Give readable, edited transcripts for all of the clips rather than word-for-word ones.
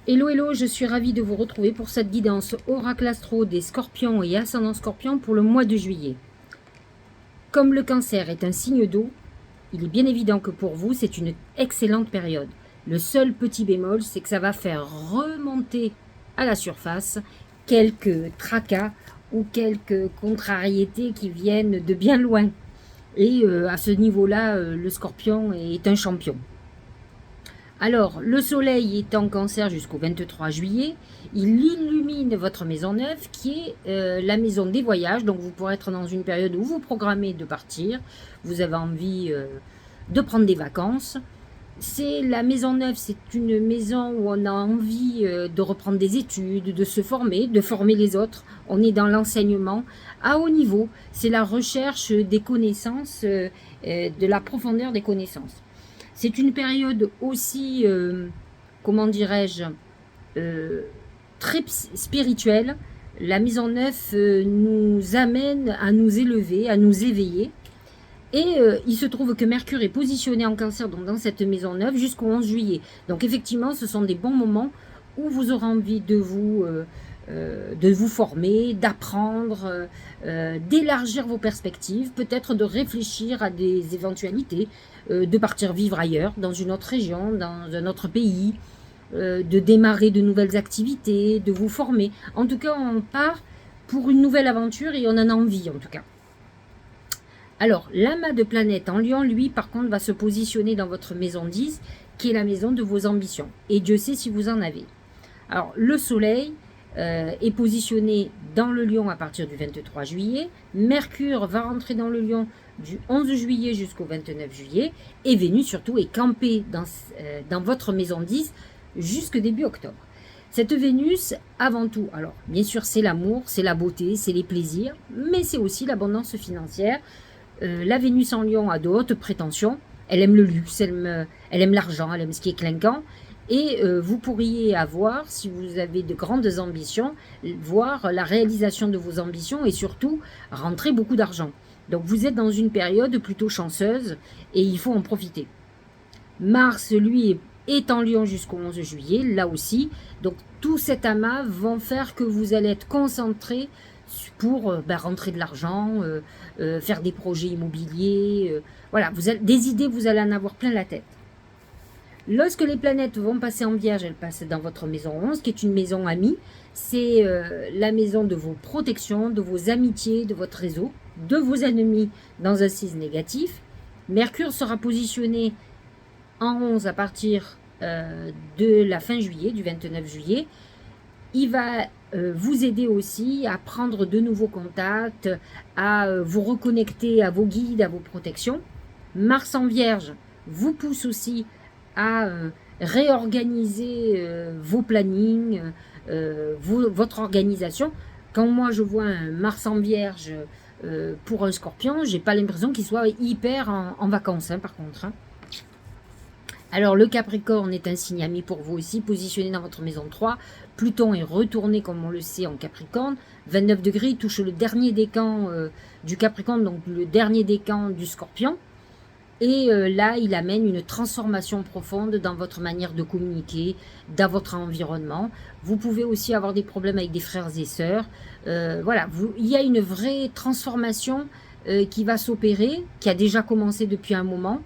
Hello, hello, je suis ravie de vous retrouver pour cette guidance Oracle Astro des Scorpions et Ascendant Scorpion pour le mois de juillet. Comme le cancer est un signe d'eau, il est bien évident que pour vous, c'est une excellente période. Le seul petit bémol, c'est que ça va faire remonter à la surface quelques tracas ou quelques contrariétés qui viennent de bien loin. Et à ce niveau-là, le Scorpion est un champion. Alors, le soleil est en cancer jusqu'au 23 juillet. Il illumine votre maison neuve qui est la maison des voyages. Donc, vous pourrez être dans une période où vous programmez de partir. Vous avez envie de prendre des vacances. C'est la maison neuve, c'est une maison où on a envie de reprendre des études, de se former, de former les autres. On est dans l'enseignement à haut niveau. C'est la recherche des connaissances, de la profondeur des connaissances. C'est une période aussi, comment dirais-je, très spirituelle. La mise en œuvre nous amène à nous élever, à nous éveiller. Et il se trouve que Mercure est positionné en cancer donc dans cette maison neuve jusqu'au 11 juillet. Donc effectivement, ce sont des bons moments où vous aurez envie de vous former, d'apprendre, d'élargir vos perspectives, peut-être de réfléchir à des éventualités, de partir vivre ailleurs, dans une autre région, dans un autre pays, de démarrer de nouvelles activités, de vous former. En tout cas, on part pour une nouvelle aventure et on en a envie en tout cas. Alors, l'amas de planètes en Lion, lui, par contre, va se positionner dans votre maison 10, qui est la maison de vos ambitions. Et Dieu sait si vous en avez. Alors, le soleil est positionné dans le Lion à partir du 23 juillet. Mercure va rentrer dans le Lion du 11 juillet jusqu'au 29 juillet. Et Vénus, surtout, est campée dans votre maison 10 jusqu'au début octobre. Cette Vénus, avant tout, alors, bien sûr, c'est l'amour, c'est la beauté, c'est les plaisirs, mais c'est aussi l'abondance financière. La Vénus en Lion a de hautes prétentions. Elle aime le luxe, elle aime l'argent, elle aime ce qui est clinquant. Et vous pourriez avoir, si vous avez de grandes ambitions, voir la réalisation de vos ambitions et surtout rentrer beaucoup d'argent. Donc vous êtes dans une période plutôt chanceuse et il faut en profiter. Mars, lui, est en Lion jusqu'au 11 juillet, là aussi. Donc tout cet amas vont faire que vous allez être concentré pour rentrer de l'argent, faire des projets immobiliers. Voilà, des idées, vous allez en avoir plein la tête. Lorsque les planètes vont passer en Vierge, elles passent dans votre maison 11, qui est une maison amie. C'est la maison de vos protections, de vos amitiés, de votre réseau, de vos ennemis dans un 6 négatif. Mercure sera positionné en 11 à partir de la fin juillet, du 29 juillet. Il va vous aider aussi à prendre de nouveaux contacts, à vous reconnecter à vos guides, à vos protections. Mars en Vierge vous pousse aussi à réorganiser vos plannings, votre organisation. Quand moi je vois un Mars en Vierge pour un Scorpion, j'ai pas l'impression qu'il soit hyper en vacances, hein, par contre. Hein. Alors, le Capricorne est un signe ami pour vous aussi, positionné dans votre maison 3. Pluton est retourné, comme on le sait, en Capricorne. 29 degrés, il touche le dernier décan du Capricorne, donc le dernier décan du Scorpion. Et là, il amène une transformation profonde dans votre manière de communiquer, dans votre environnement. Vous pouvez aussi avoir des problèmes avec des frères et sœurs. Voilà, il y a une vraie transformation qui va s'opérer, qui a déjà commencé depuis un moment.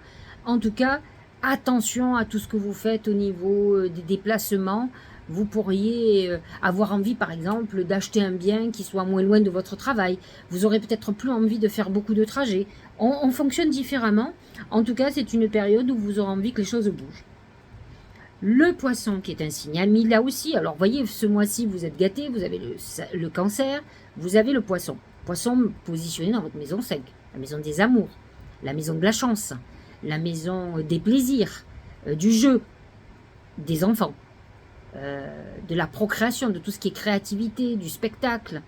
En tout cas, attention à tout ce que vous faites au niveau des déplacements. Vous pourriez avoir envie, par exemple, d'acheter un bien qui soit moins loin de votre travail. Vous aurez peut-être plus envie de faire beaucoup de trajets. On fonctionne différemment. En tout cas, c'est une période où vous aurez envie que les choses bougent. Le poisson, qui est un signe ami, là aussi. Alors, voyez, ce mois-ci, vous êtes gâtés. Vous avez le cancer. Vous avez le poisson. Poisson positionné dans votre maison 5. La maison des amours. La maison de la chance. La maison des plaisirs. Du jeu. Des enfants. De la procréation, de tout ce qui est créativité, du spectacle.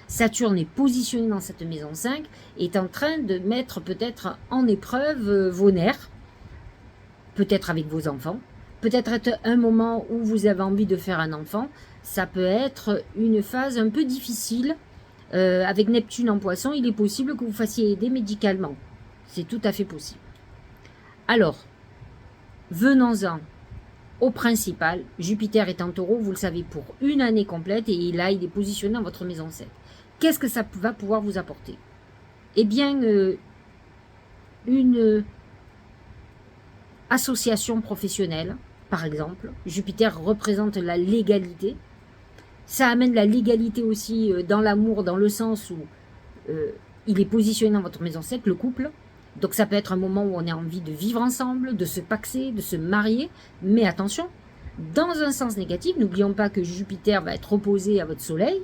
Saturne est positionné dans cette maison 5 et est en train de mettre peut-être en épreuve vos nerfs, peut-être avec vos enfants, peut-être être un moment où vous avez envie de faire un enfant. Ça peut être une phase un peu difficile. Avec Neptune en poisson, il est possible que vous fassiez aider médicalement. C'est tout à fait possible. Alors, venons-en au principal. Jupiter est en taureau, vous le savez, pour une année complète, et là, il est positionné dans votre maison 7. Qu'est-ce que ça va pouvoir vous apporter? Eh bien, une association professionnelle, par exemple. Jupiter représente la légalité. Ça amène la légalité aussi dans l'amour, dans le sens où il est positionné dans votre maison 7, le couple. Donc ça peut être un moment où on a envie de vivre ensemble, de se paxer, de se marier. Mais attention, dans un sens négatif, n'oublions pas que Jupiter va être opposé à votre soleil.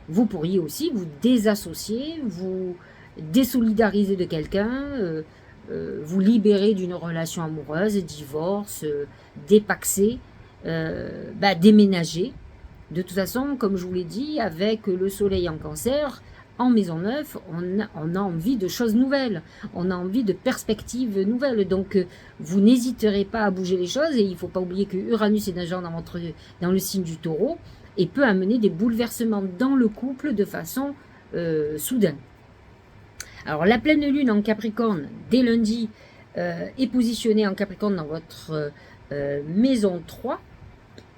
Vous pourriez aussi vous désassocier, vous désolidariser de quelqu'un, vous libérer d'une relation amoureuse, divorce, dépaxer, déménager. De toute façon, comme je vous l'ai dit, avec le soleil en cancer, en maison 9, on a envie de choses nouvelles, on a envie de perspectives nouvelles. Donc, vous n'hésiterez pas à bouger les choses. Et il ne faut pas oublier que Uranus est nageant dans le signe du taureau et peut amener des bouleversements dans le couple de façon soudaine. Alors, la pleine lune en Capricorne, dès lundi, est positionnée en Capricorne dans votre maison 3.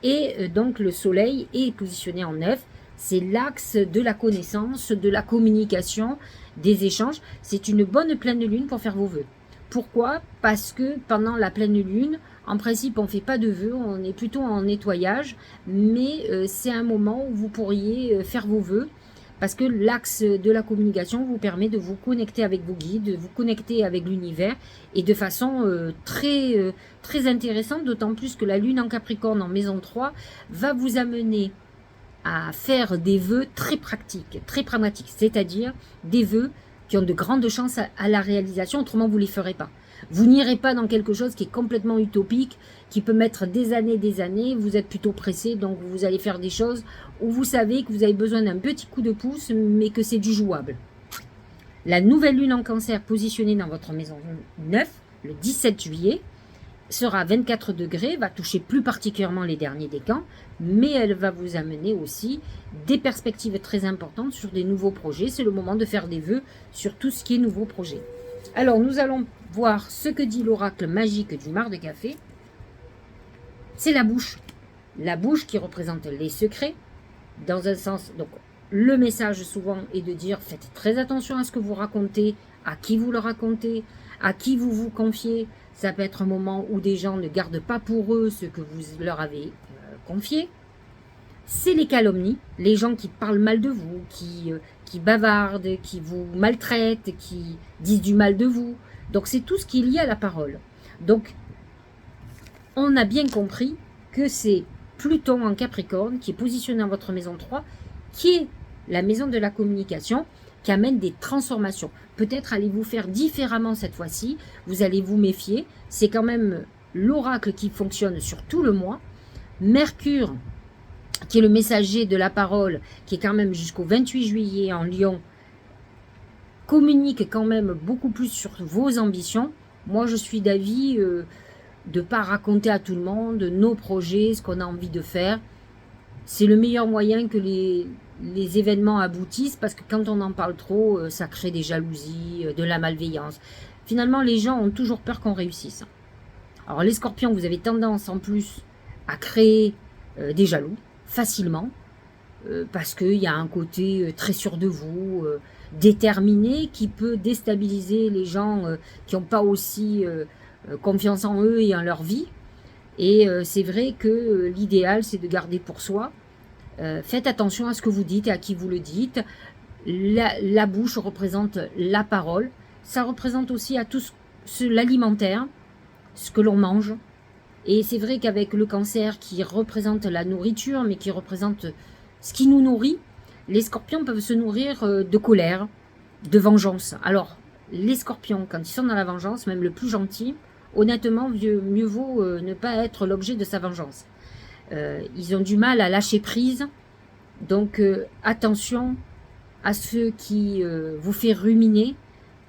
Et donc, le soleil est positionné en 9. C'est l'axe de la connaissance, de la communication, des échanges. C'est une bonne pleine lune pour faire vos vœux. Pourquoi? Parce que pendant la pleine lune, en principe, on ne fait pas de vœux, on est plutôt en nettoyage. Mais c'est un moment où vous pourriez faire vos vœux. Parce que l'axe de la communication vous permet de vous connecter avec vos guides, de vous connecter avec l'univers, et de façon très intéressante, d'autant plus que la lune en Capricorne en maison 3 va vous amener à faire des vœux très pratiques, très pragmatiques, c'est-à-dire des vœux qui ont de grandes chances à la réalisation, autrement vous ne les ferez pas. Vous n'irez pas dans quelque chose qui est complètement utopique, qui peut mettre des années, vous êtes plutôt pressé, donc vous allez faire des choses où vous savez que vous avez besoin d'un petit coup de pouce, mais que c'est du jouable. La nouvelle lune en cancer positionnée dans votre maison 9, le 17 juillet, sera à 24 degrés, va toucher plus particulièrement les derniers décans, mais elle va vous amener aussi des perspectives très importantes sur des nouveaux projets. C'est le moment de faire des vœux sur tout ce qui est nouveaux projets. Alors, nous allons voir ce que dit l'oracle magique du mar de café. C'est la bouche. La bouche qui représente les secrets. Dans un sens, donc, le message souvent est de dire, faites très attention à ce que vous racontez, à qui vous le racontez, à qui vous vous confiez. Ça peut être un moment où des gens ne gardent pas pour eux ce que vous leur avez confié. C'est les calomnies, les gens qui parlent mal de vous, qui bavardent, qui vous maltraitent, qui disent du mal de vous. Donc c'est tout ce qui est lié à la parole. Donc on a bien compris que c'est Pluton en Capricorne qui est positionné dans votre maison 3, qui est la maison de la communication, qui amène des transformations. Peut-être allez-vous faire différemment cette fois-ci, vous allez vous méfier. C'est quand même l'oracle qui fonctionne sur tout le mois. Mercure, qui est le messager de la parole, qui est quand même jusqu'au 28 juillet en Lion, communique quand même beaucoup plus sur vos ambitions. Moi, je suis d'avis de ne pas raconter à tout le monde nos projets, ce qu'on a envie de faire. C'est le meilleur moyen que les événements aboutissent, parce que quand on en parle trop, ça crée des jalousies, de la malveillance. Finalement, les gens ont toujours peur qu'on réussisse. Alors, les scorpions, vous avez tendance en plus à créer des jaloux facilement, parce qu'il y a un côté très sûr de vous, déterminé, qui peut déstabiliser les gens qui n'ont pas aussi confiance en eux et en leur vie. Et c'est vrai que l'idéal, c'est de garder pour soi. Faites attention à ce que vous dites et à qui vous le dites. La bouche représente la parole. Ça représente aussi à tout l'alimentaire, ce que l'on mange. Et c'est vrai qu'avec le cancer qui représente la nourriture, mais qui représente ce qui nous nourrit, les scorpions peuvent se nourrir de colère, de vengeance. Alors, les scorpions, quand ils sont dans la vengeance, même le plus gentil, honnêtement, mieux vaut ne pas être l'objet de sa vengeance. Ils ont du mal à lâcher prise. Donc, attention à ce qui vous fait ruminer.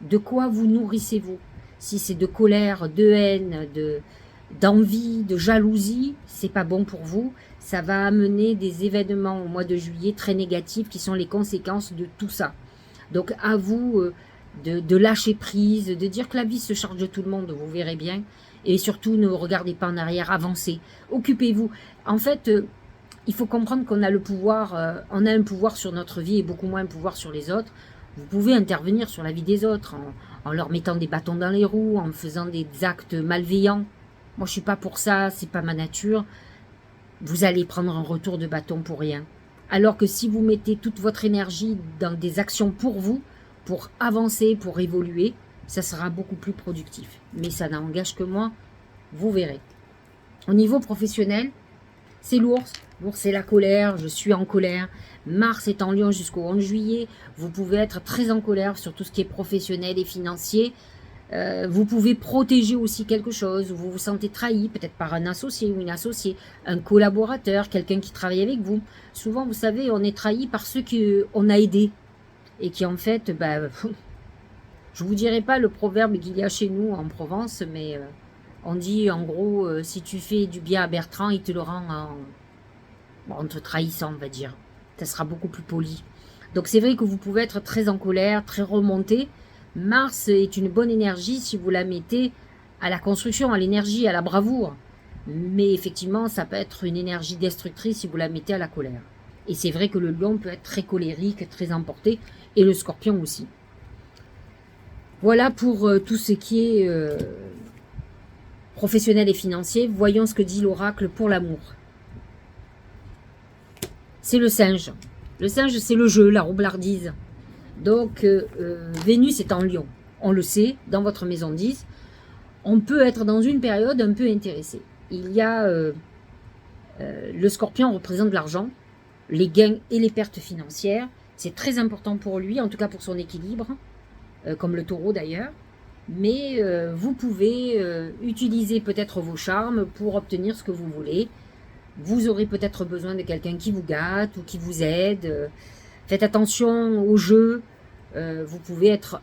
De quoi vous nourrissez-vous? Si c'est de colère, de haine, d'envie, de jalousie, c'est pas bon pour vous. Ça va amener des événements au mois de juillet très négatifs qui sont les conséquences de tout ça. Donc, à vous de lâcher prise, de dire que la vie se charge de tout le monde, vous verrez bien. Et surtout, ne regardez pas en arrière, avancez. Occupez-vous. En fait, il faut comprendre qu'on a le pouvoir, on a un pouvoir sur notre vie et beaucoup moins un pouvoir sur les autres. Vous pouvez intervenir sur la vie des autres en leur mettant des bâtons dans les roues, en faisant des actes malveillants. Moi, je suis pas pour ça, c'est pas ma nature. Vous allez prendre un retour de bâton pour rien. Alors que si vous mettez toute votre énergie dans des actions pour vous, pour avancer, pour évoluer, ça sera beaucoup plus productif. Mais ça n'engage que moi, vous verrez. Au niveau professionnel, c'est l'ours. L'ours, c'est la colère, je suis en colère. Mars est en Lion jusqu'au 11 juillet. Vous pouvez être très en colère sur tout ce qui est professionnel et financier. Vous pouvez protéger aussi quelque chose. Vous vous sentez trahi, peut-être par un associé ou une associée, un collaborateur, quelqu'un qui travaille avec vous. Souvent, vous savez, on est trahi par ceux qu'on a aidés. Et qui, en fait, je ne vous dirai pas le proverbe qu'il y a chez nous en Provence, mais on dit, en gros, si tu fais du bien à Bertrand, il te le rend en te trahissant, on va dire. Ça sera beaucoup plus poli. Donc c'est vrai que vous pouvez être très en colère, très remonté. Mars est une bonne énergie si vous la mettez à la construction, à l'énergie, à la bravoure. Mais effectivement, ça peut être une énergie destructrice si vous la mettez à la colère. Et c'est vrai que le lion peut être très colérique, très emporté, et le scorpion aussi. Voilà pour tout ce qui est professionnel et financier. Voyons ce que dit l'oracle pour l'amour. C'est le singe. Le singe, c'est le jeu, la roublardise. Donc, Vénus est en Lion. On le sait, dans votre maison 10, on peut être dans une période un peu intéressée. Il y a le scorpion représente l'argent, les gains et les pertes financières. C'est très important pour lui, en tout cas pour son équilibre, comme le taureau d'ailleurs. Mais vous pouvez utiliser peut-être vos charmes pour obtenir ce que vous voulez. Vous aurez peut-être besoin de quelqu'un qui vous gâte ou qui vous aide. Faites attention au jeu. Vous pouvez être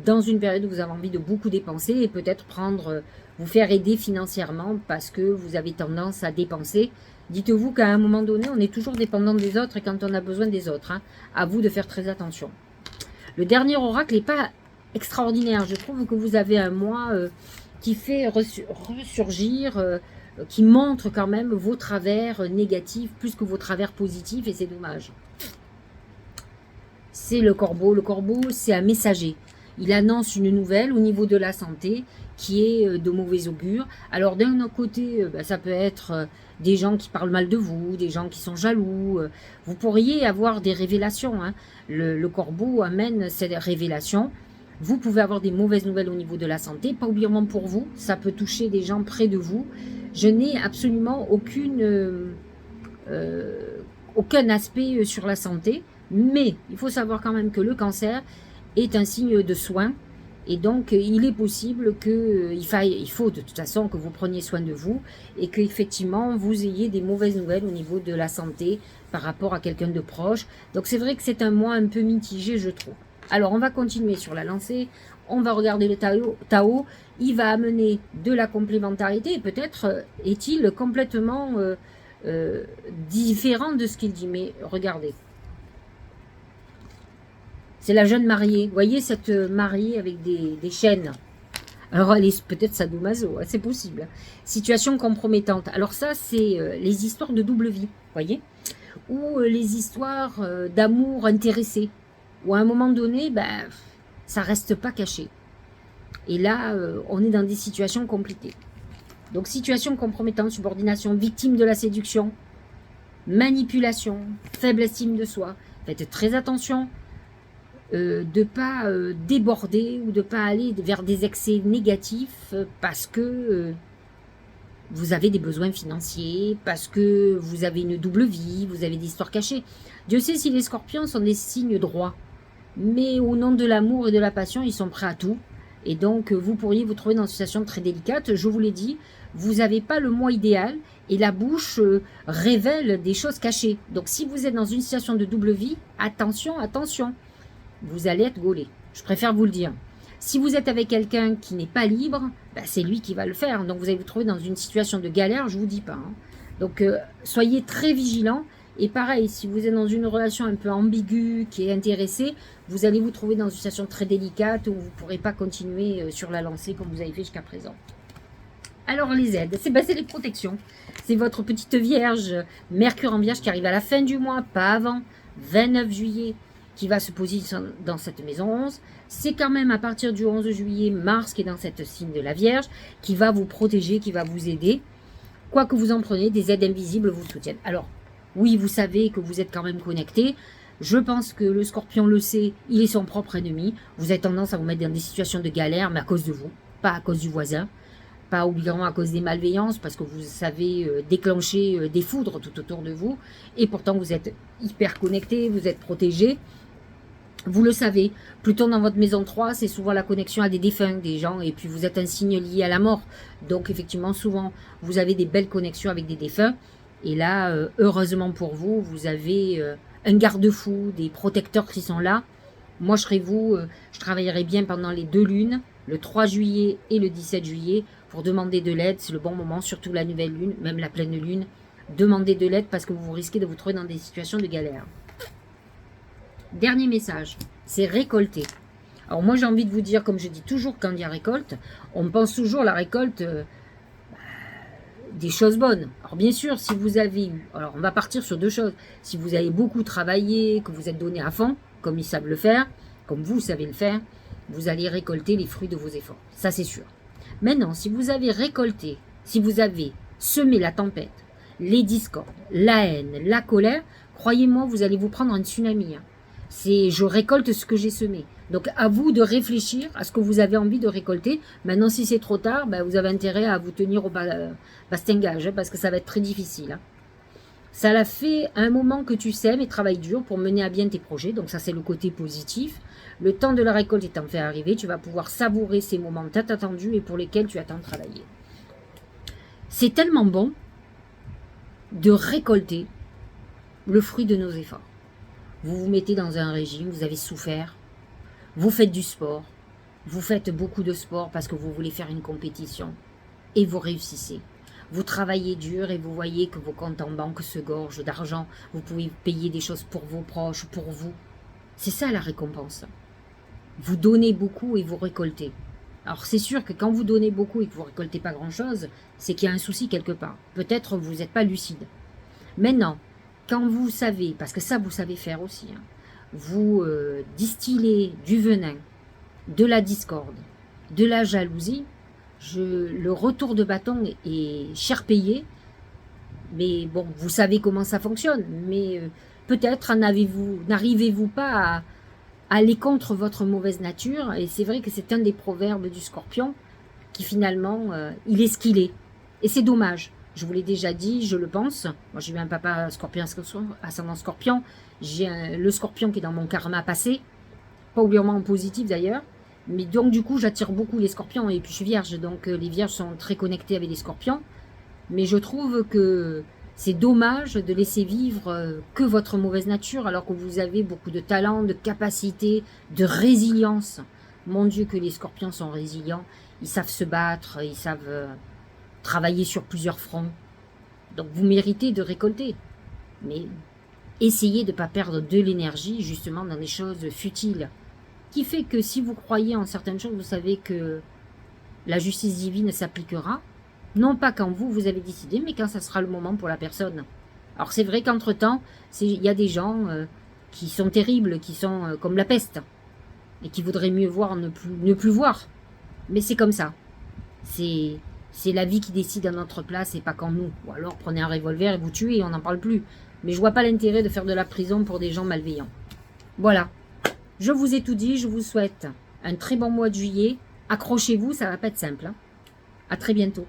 dans une période où vous avez envie de beaucoup dépenser et peut-être vous faire aider financièrement parce que vous avez tendance à dépenser. Dites-vous qu'à un moment donné, on est toujours dépendant des autres et quand on a besoin des autres. À vous de faire très attention. Le dernier oracle n'est pas extraordinaire. Je trouve que vous avez un mois qui fait ressurgir, qui montre quand même vos travers négatifs plus que vos travers positifs et c'est dommage. C'est le corbeau. Le corbeau, c'est un messager. Il annonce une nouvelle au niveau de la santé qui est de mauvais augure. Alors d'un autre côté, ça peut être des gens qui parlent mal de vous, des gens qui sont jaloux. Vous pourriez avoir des révélations. Le corbeau amène ces révélations. Vous pouvez avoir des mauvaises nouvelles au niveau de la santé, pas obligatoirement pour vous. Ça peut toucher des gens près de vous. Je n'ai absolument aucun aspect sur la santé. Mais il faut savoir quand même que le cancer est un signe de soin. Et donc, il est possible il faut de toute façon que vous preniez soin de vous et qu'effectivement, vous ayez des mauvaises nouvelles au niveau de la santé par rapport à quelqu'un de proche. Donc, c'est vrai que c'est un mois un peu mitigé, je trouve. Alors, on va continuer sur la lancée. On va regarder le Tao. Il va amener de la complémentarité. Peut-être est-il complètement différent de ce qu'il dit. Mais regardez. C'est la jeune mariée. Vous voyez cette mariée avec des chaînes. Alors, elle est peut-être sadomaso, c'est possible. Situation compromettante. Alors ça, c'est les histoires de double vie, vous voyez, ou les histoires d'amour intéressé. Où à un moment donné, ça reste pas caché. Et là, on est dans des situations compliquées. Donc, situation compromettante, subordination, victime de la séduction, manipulation, faible estime de soi. Faites très attention. De ne pas déborder ou de ne pas aller vers des excès négatifs parce que vous avez des besoins financiers, parce que vous avez une double vie, vous avez des histoires cachées. Dieu sait si les scorpions sont des signes droits, mais au nom de l'amour et de la passion, ils sont prêts à tout. Et donc, vous pourriez vous trouver dans une situation très délicate. Je vous l'ai dit, vous n'avez pas le mois idéal et la bouche révèle des choses cachées. Donc, si vous êtes dans une situation de double vie, attention, attention. Vous allez être gaulé. Je préfère vous le dire. Si vous êtes avec quelqu'un qui n'est pas libre, c'est lui qui va le faire. Donc, vous allez vous trouver dans une situation de galère, je ne vous dis pas. Donc, soyez très vigilants. Et pareil, si vous êtes dans une relation un peu ambiguë, qui est intéressée, vous allez vous trouver dans une situation très délicate où vous ne pourrez pas continuer sur la lancée comme vous avez fait jusqu'à présent. Alors les aides, c'est les protections. C'est votre petite Vierge, Mercure en Vierge qui arrive à la fin du mois, pas avant, 29 juillet, qui va se positionner dans cette maison 11. C'est quand même à partir du 11 juillet, Mars qui est dans cette signe de la Vierge, qui va vous protéger, qui va vous aider. Quoi que vous en preniez, des aides invisibles vous soutiennent. Alors, oui, vous savez que vous êtes quand même connecté. Je pense que le Scorpion le sait, il est son propre ennemi. Vous avez tendance à vous mettre dans des situations de galère, mais à cause de vous, pas à cause du voisin. Pas obligatoirement à cause des malveillances, parce que vous savez déclencher des foudres tout autour de vous. Et pourtant, vous êtes hyper connecté, vous êtes protégé. Vous le savez, Pluton dans votre maison 3, c'est souvent la connexion à des défunts, des gens, et puis vous êtes un signe lié à la mort. Donc effectivement, souvent, vous avez des belles connexions avec des défunts. Et là, heureusement pour vous, vous avez un garde-fou, des protecteurs qui sont là. Moi, je serais vous, je travaillerai bien pendant les 2 lunes, le 3 juillet et le 17 juillet, pour demander de l'aide. C'est le bon moment, surtout la nouvelle lune, même la pleine lune. Demandez de l'aide parce que vous risquez de vous trouver dans des situations de galère. Dernier message, c'est récolter. Alors moi, j'ai envie de vous dire, comme je dis toujours quand il y a récolte, on pense toujours à la récolte des choses bonnes. Alors bien sûr, si vous avez eu, alors on va partir sur 2 choses. Si vous avez beaucoup travaillé, que vous êtes donné à fond, comme ils savent le faire, comme vous savez le faire, vous allez récolter les fruits de vos efforts. Ça, c'est sûr. Maintenant, si vous avez récolté, si vous avez semé la tempête, les discordes, la haine, la colère, croyez-moi, vous allez vous prendre un tsunami. C'est je récolte ce que j'ai semé. Donc, à vous de réfléchir à ce que vous avez envie de récolter. Maintenant, si c'est trop tard, ben, vous avez intérêt à vous tenir au bastingage, parce que ça va être très difficile. Ça l'a fait un moment que tu sèmes et travailles dur pour mener à bien tes projets. Donc ça, c'est le côté positif. Le temps de la récolte étant fait arriver, tu vas pouvoir savourer ces moments tant attendus et pour lesquels tu as tant travaillé. C'est tellement bon de récolter le fruit de nos efforts. Vous vous mettez dans un régime, vous avez souffert, vous faites du sport, vous faites beaucoup de sport parce que vous voulez faire une compétition et vous réussissez. Vous travaillez dur et vous voyez que vos comptes en banque se gorgent d'argent. Vous pouvez payer des choses pour vos proches, pour vous. C'est ça la récompense. Vous donnez beaucoup et vous récoltez. Alors c'est sûr que quand vous donnez beaucoup et que vous ne récoltez pas grand-chose, c'est qu'il y a un souci quelque part. Peut-être vous n'êtes pas lucide. Maintenant, quand vous savez, parce que ça vous savez faire aussi, vous distillez du venin, de la discorde, de la jalousie, le retour de bâton est cher payé, mais bon, vous savez comment ça fonctionne, mais peut-être n'arrivez-vous pas à aller contre votre mauvaise nature, et c'est vrai que c'est un des proverbes du Scorpion, qui finalement, il est ce qu'il est, et c'est dommage. Je vous l'ai déjà dit, je le pense. Moi, j'ai eu un papa Scorpion, ascendant Scorpion, j'ai le Scorpion qui est dans mon karma passé, pas obligatoirement en positif d'ailleurs. Mais donc, du coup, j'attire beaucoup les scorpions. Et puis, je suis vierge. Donc, les vierges sont très connectées avec les scorpions. Mais je trouve que c'est dommage de laisser vivre que votre mauvaise nature, alors que vous avez beaucoup de talent, de capacité, de résilience. Mon Dieu, que les scorpions sont résilients. Ils savent se battre. Ils savent travailler sur plusieurs fronts. Donc, vous méritez de récolter. Mais essayez de ne pas perdre de l'énergie, justement, dans des choses futiles. Qui fait que si vous croyez en certaines choses, vous savez que la justice divine s'appliquera, non pas quand vous avez décidé, mais quand ça sera le moment pour la personne. Alors c'est vrai qu'entre-temps, il y a des gens qui sont terribles, qui sont comme la peste, et qui voudraient mieux voir, ne plus voir. Mais c'est comme ça. C'est la vie qui décide à notre place et pas qu'en nous. Ou alors prenez un revolver et vous tuez et on n'en parle plus. Mais je vois pas l'intérêt de faire de la prison pour des gens malveillants. Voilà. Je vous ai tout dit, je vous souhaite un très bon mois de juillet. Accrochez-vous, ça va pas être simple. À très bientôt.